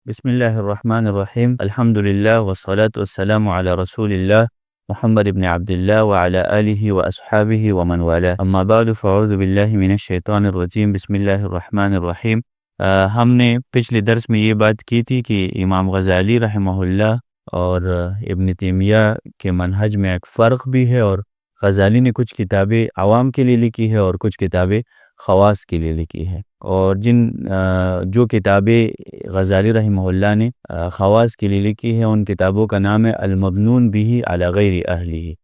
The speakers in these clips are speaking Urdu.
بسم الله الرحمن الرحيم. الحمد لله والصلاة والسلام على رسول الله محمد بن عبد الله وعلى آله وأصحابه ومن والاه. أما بعد فأعوذ بالله من الشیطان الرجیم. بسم اللہ الرحمن الرحیم. ہم نے پچھلے درس میں یہ بات کی تھی کہ امام غزالی رحمہ اللہ اور ابن تیمیہ کے منہج میں ایک فرق بھی ہے، اور غزالی نے کچھ کتابیں عوام کے لیے لکھی ہے اور کچھ کتابیں خواص کے لیے لکھی ہے، اور جو کتابیں غزالی رحمہ اللہ نے خواص کے لیے لکھی ہے ان کتابوں کا نام ہے المظنون به علی غیر اہلہ،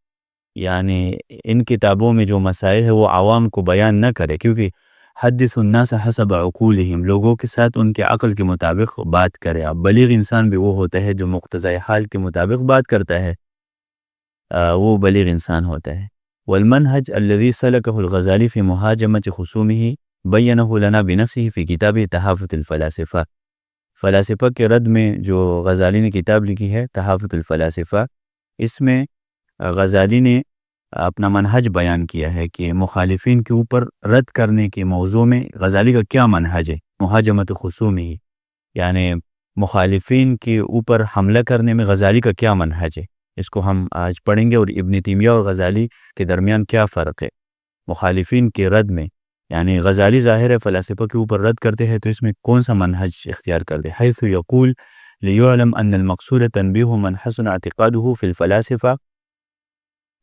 یعنی ان کتابوں میں جو مسائل ہے وہ عوام کو بیان نہ کرے، کیونکہ حدث الناس حسب عقولہم، لوگوں کے ساتھ ان کے عقل کے مطابق بات کرے۔ اب بلیغ انسان بھی وہ ہوتا ہے جو مقتضی حال کے مطابق بات کرتا ہے، وہ بلیغ انسان ہوتا ہے۔ والمنهج الذي سلكه الغزالي في مهاجمة خصومه بينه لنا بنفسه في كتابه تحافظ الفلاسفہ، فلاسفہ کے رد میں جو غزالی نے کتاب لکھی ہے تحافظ الفلاسفہ، اس میں غزالی نے اپنا منہج بیان کیا ہے کہ مخالفین کے اوپر رد کرنے کے موضوع میں غزالی کا کیا منہج ہے، مہاجمت خصومہ، یعنی مخالفین کے اوپر حملہ کرنے میں غزالی کا کیا منہج ہے، اس کو ہم آج پڑھیں گے، اور ابن تیمیہ اور غزالی کے درمیان کیا فرق ہے مخالفین کے رد میں۔ یعنی غزالی ظاہر ہے فلاسفہ کے اوپر رد کرتے ہیں، تو اس میں کون سا منہج اختیار کرتے؟ حیث یقول لیعلم ان المقصود تنبیہ من حسن اعتقاده فی الفلاسفہ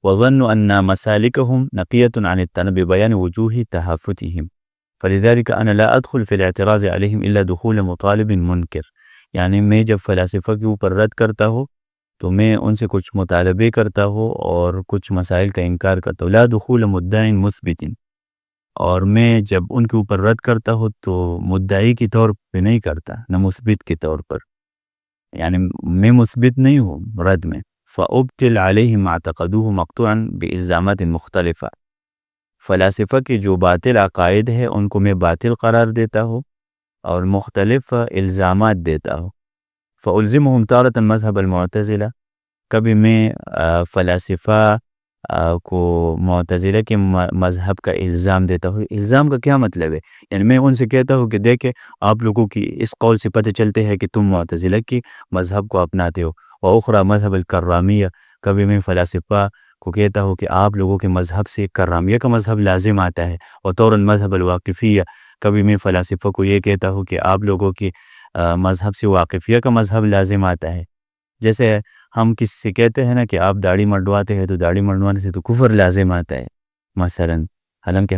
وظن ان مسالکهم نقیة عن التنبی بیان وجوہ تحافتهم، فلذلك انا لا ادخل فی الاعتراض علیہم الا دخول مطالب منکر، یعنی میں جب فلاسفہ کے اوپر رد کرتا ہوں تو میں ان سے کچھ مطالبے کرتا ہوں اور کچھ مسائل کا انکار کرتا ہوں، لا دخول مدعی مثبت، اور میں جب ان کے اوپر رد کرتا ہوں تو مدعی کی طور پہ نہیں کرتا، نہ مثبت کے طور پر، یعنی میں مثبت نہیں ہوں رد میں۔ فأبطل علیہ ما اعتقدوہ مقطوعا بالزامات مختلفہ، فلاسفہ کے جو باطل عقائد ہے ان کو میں باطل قرار دیتا ہوں اور مختلف الزامات دیتا ہوں۔ فألزمهم تارة مذہب المعتزلہ، کبھی میں فلاسفہ کو معتزلہ کے مذہب کا الزام دیتا ہوں۔ الزام کا کیا مطلب ہے؟ یعنی میں ان سے کہتا ہوں کہ دیکھیں آپ لوگوں کی اس قول سے پتہ چلتے ہے کہ تم معتزلہ کی مذہب کو اپناتے ہو، وأخرى مذہب الکرامیہ، کبھی میں فلاسفہ کو کہتا ہوں کہ آپ لوگوں کے مذہب سے کرامیہ کا مذہب لازم آتا ہے، وطور مذہب الواقفیہ، کبھی میں فلاسفہ کو یہ کہتا ہوں کہ آپ لوگوں کی مذہب سے واقفیہ کا مذہب لازم آتا ہے۔ جیسے ہم کسی سے کہتے ہیں نا کہ آپ داڑھی منڈواتے ہیں تو داڑھی منڈوانے سے تو کفر لازم آتا ہے مثلا، حالانکہ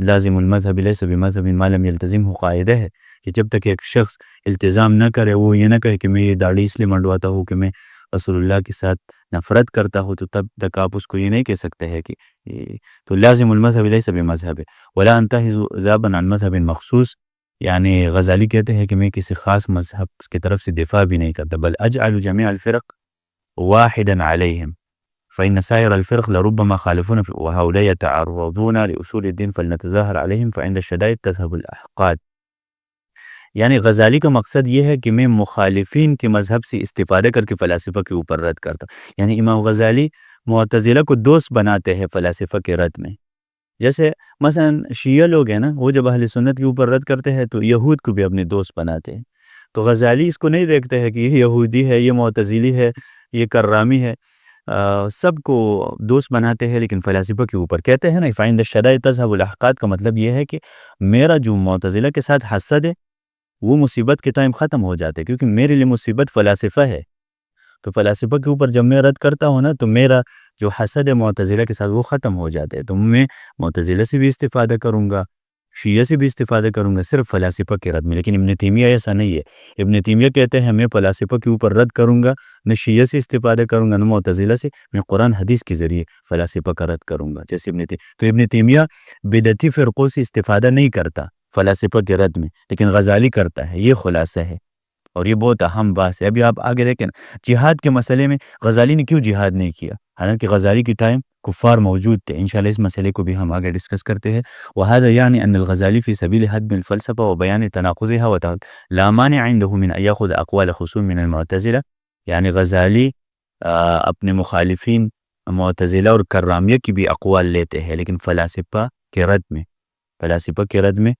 لازم المذہب لیس بمذہب ما لم یلتزمہ قاعدہ ہے کہ جب تک ایک شخص التزام نہ کرے، وہ یہ نہ کہے کہ میں یہ داڑھی اس لیے منڈواتا ہوں کہ میں رسول اللہ کے ساتھ نفرت کرتا ہوں، تو تب تک آپ اس کو یہ نہیں کہہ سکتے ہیں کہ تو لازم المذہب لیس بمذہب ولا انتہز ذابا عن مذہب مخصوص، یعنی غزالی کہتے ہیں کہ میں کسی خاص مذہب کی طرف سے دفاع بھی نہیں کرتا، بل اجعل جميع الفرق واحدا عليهم فإن سائر الفرق لربما خالفون وهؤلاء يتعرضون لأصول الدين فلنتظاهر عليهم فعند الشدائد تذهب الأحقاد۔ یعنی غزالی کا مقصد یہ ہے کہ میں مخالفین کے مذہب سے استفادہ کر کے فلاسفہ کے اوپر رد کرتا ہوں۔ یعنی امام غزالی معتزلہ کو دوست بناتے ہیں فلاسفہ کے رد میں، جیسے مثلا شیعہ لوگ ہیں نا، وہ جب اہل سنت کے اوپر رد کرتے ہیں تو یہود کو بھی اپنے دوست بناتے ہیں، تو غزالی اس کو نہیں دیکھتے ہیں کہ یہ یہودی ہے، یہ معتزلی ہے، یہ کرامی ہے، سب کو دوست بناتے ہیں، لیکن فلاسفہ کے اوپر کہتے ہیں نا فَعِنْدَ الشَّدَائِدِ تَذْهَبُ الْأَحْقَادُ، کا مطلب یہ ہے کہ میرا جو معتزلہ کے ساتھ حسد ہے وہ مصیبت کے ٹائم ختم ہو جاتے، کیونکہ میرے لیے مصیبت فلاسفہ ہے، تو فلاسفہ کے اوپر جب میں رد کرتا ہوں نا تو میرا جو حسد ہے معتزلہ کے ساتھ وہ ختم ہو جاتے ہیں، تو میں معتزلہ سے بھی استفادہ کروں گا، شیعہ سے بھی استفادہ کروں گا، صرف فلاسفہ کے رد میں۔ لیکن ابن تیمیہ ایسا نہیں ہے، ابن تیمیہ کہتے ہیں میں فلاسفہ کے اوپر رد کروں گا، نہ شیعہ سے استفادہ کروں گا نہ معتزلہ سے، میں قرآن حدیث کے ذریعے فلاسفہ کا رد کروں گا، جیسے تو ابن تیمیہ بدعتی فرقوں سے استفادہ نہیں کرتا فلاسفہ کے رد میں، لیکن غزالی کرتا ہے، یہ خلاصہ ہے، اور یہ بہت اہم بات ہے۔ ابھی آپ آگے دیکھیں جہاد کے مسئلے میں غزالی نے کیوں جہاد نہیں کیا، حالانکہ غزالی کی ٹائم کفار موجود تھے، انشاءاللہ اس مسئلے کو بھی ہم آگے ڈسکس کرتے ہیں۔ وهذا يعني ان الغزالی في سبيل هدم الفلسفة وبيان تناقضها لا مانع عنده من ان ياخذ اقوال خصوم من المعتزلة، یعنی غزالی اپنے مخالفین معتزلہ اور کرامیہ کی بھی اقوال لیتے ہیں، لیکن فلاسفہ کے رد میں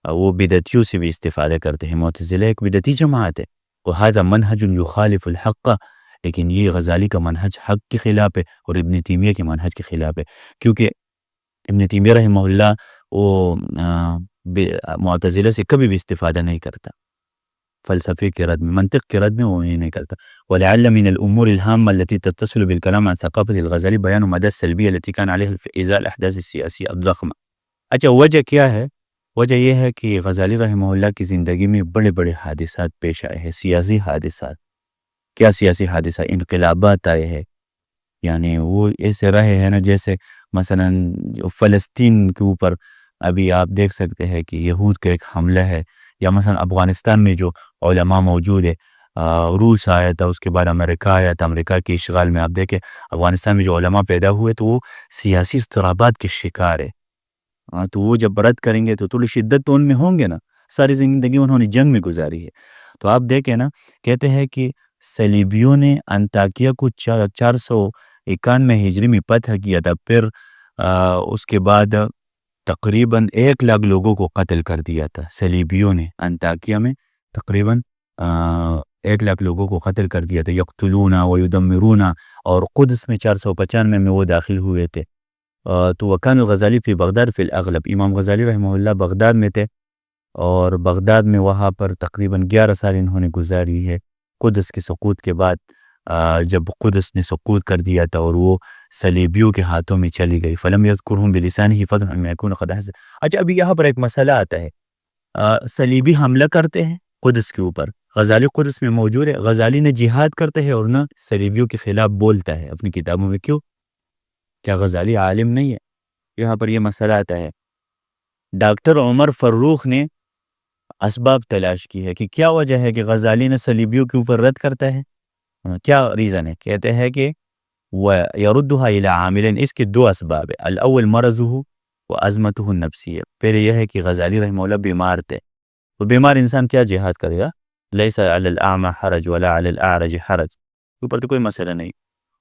وہ بدعتیوں سے بھی استفادہ کرتے ہیں۔ معتزلہ ایک بدعتی جماعت ہے، وهذا منہج یخالف الحق، لیکن یہ غزالی کا منہج حق کے خلاف ہے اور ابن تیمیہ کے منہج کے خلاف ہے، کیونکہ ابن تیمیہ رحمہ اللہ وہ معتزلہ سے کبھی بھی استفادہ نہیں کرتا، فلسفے کے رد میں، منطق کے رد میں وہ یہ نہیں کرتا. ولعل من الامور الهامه التي تتصل بالكلام عن ثقافة الغزالی بیان مدى السلبیہ التي كان عليها في ازاء الاحداث السیاسیہ الضخمہ. اچھا وجہ کیا ہے؟ وجہ یہ ہے کہ غزالی رحمہ اللہ کی زندگی میں بڑے بڑے حادثات پیش آئے ہیں، سیاسی حادثات. کیا سیاسی حادثہ؟ انقلابات آئے ہیں، یعنی وہ ایسے رہے ہیں نا جیسے مثلا فلسطین کے اوپر ابھی آپ دیکھ سکتے ہیں کہ یہود کا ایک حملہ ہے، یا مثلا افغانستان میں جو علماء موجود ہے، روس آیا تھا، اس کے بعد امریکہ آیا تھا، امریکہ کے اشغال میں آپ دیکھیں افغانستان میں جو علماء پیدا ہوئے تو وہ سیاسی اضطرابات کے شکار ہے. تو وہ جب رد کریں گے تو تھوڑی شدت تو ان میں ہوں گے نا، ساری زندگی انہوں نے جنگ میں گزاری ہے. تو آپ دیکھیں نا، کہتے ہیں کہ صلیبیوں نے انطاکیہ کو 491 ہجری میں فتح کیا تھا، پھر اس کے بعد تقریباً 1 لاکھ لوگوں کو قتل کر دیا تھا صلیبیوں نے. انطاکیہ میں تقریباً 1 لاکھ لوگوں کو قتل کر دیا تھا، یقتلون و یدمرون. اور قدس میں 495 میں وہ داخل ہوئے تھے. تو وکان الغزالی فی بغداد فی الاغلب، امام غزالی رحمہ اللہ بغداد میں تھے، اور بغداد میں وہاں پر تقریباً 11 سال انہوں نے گزاری ہے قدس کے سقوط کے بعد، جب قدس نے سقوط کر دیا تھا اور وہ صلیبیوں کے ہاتھوں میں چلی گئی. فلم یذکرہم بلسانہ فتح ان یکون قد حزب. اچھا ابھی یہاں پر ایک مسئلہ آتا ہے، صلیبی حملہ کرتے ہیں قدس کے اوپر، غزالی قدس میں موجود ہے، غزالی نے جہاد کرتے ہیں اور نہ صلیبیوں کے خلاف بولتا ہے اپنی کتابوں میں. کیوں؟ کیا غزالی عالم نہیں ہے؟ یہاں پر یہ مسئلہ آتا ہے. ڈاکٹر عمر فروخ نے اسباب تلاش کی ہے کہ کیا وجہ ہے کہ غزالی نے صلیبیوں کے اوپر رد کرتا ہے، کیا ریزن ہے. کہتے ہیں کہ وَيَرُدُّهَا إِلَىٰ عَامِلٍ، اس کے 2 اسباب ہے. الاول مرضه وعظمته النفسیہ. پھر یہ ہے کہ غزالی رحمہ اللہ بیمار تھے، تو بیمار انسان کیا جہاد کرے گا؟ لیس علی الاعمى حرج ولا علی الاعرج حرج، اوپر تو کوئی مسئلہ نہیں.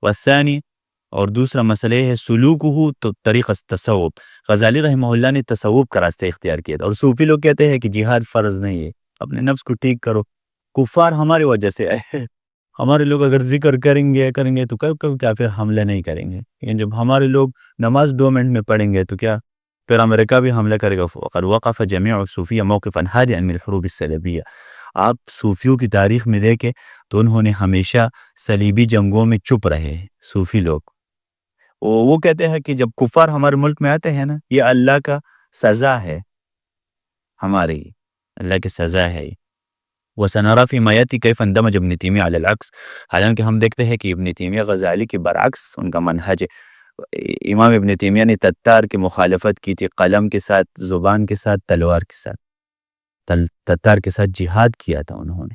والثانی، اور دوسرا مسئلہ ہے سلوکہ تو طریق تصوف. غزالی رحمہ اللہ نے تصوف کا راستہ اختیار کیا تھا، اور صوفی لوگ کہتے ہیں کہ جہاد فرض نہیں ہے، اپنے نفس کو ٹھیک کرو. کفار ہماری وجہ سے آئے، ہمارے لوگ اگر ذکر کریں گے تو کبھی کیا پھر حملہ نہیں کریں گے، لیکن جب ہمارے لوگ نماز 2 منٹ میں پڑھیں گے تو کیا پھر امریکہ بھی حملہ کرے گا. وقد وقف جميع الصوفیہ موقفا هادئا من الحروب الصلیبیہ. آپ صوفیوں کی تاریخ میں دیکھیں تو انہوں نے ہمیشہ صلیبی جنگوں میں چپ رہے ہیں. صوفی لوگ وہ کہتے ہیں کہ جب کفار ہمارے ملک میں آتے ہیں نا، یہ اللہ کا سزا ہے، ہماری اللہ کی سزا ہے. وسنرى فيما ياتي كيف اندمج ابن تیمیہ علی العکس. حالانکہ ہم دیکھتے ہیں کہ ابن تیمیہ غزالی کے برعکس ان کا منہج ہے. امام ابن تیمیہ نے تتار کی مخالفت کی تھی، قلم کے ساتھ، زبان کے ساتھ، تلوار کے ساتھ. تتار کے ساتھ جہاد کیا تھا انہوں نے.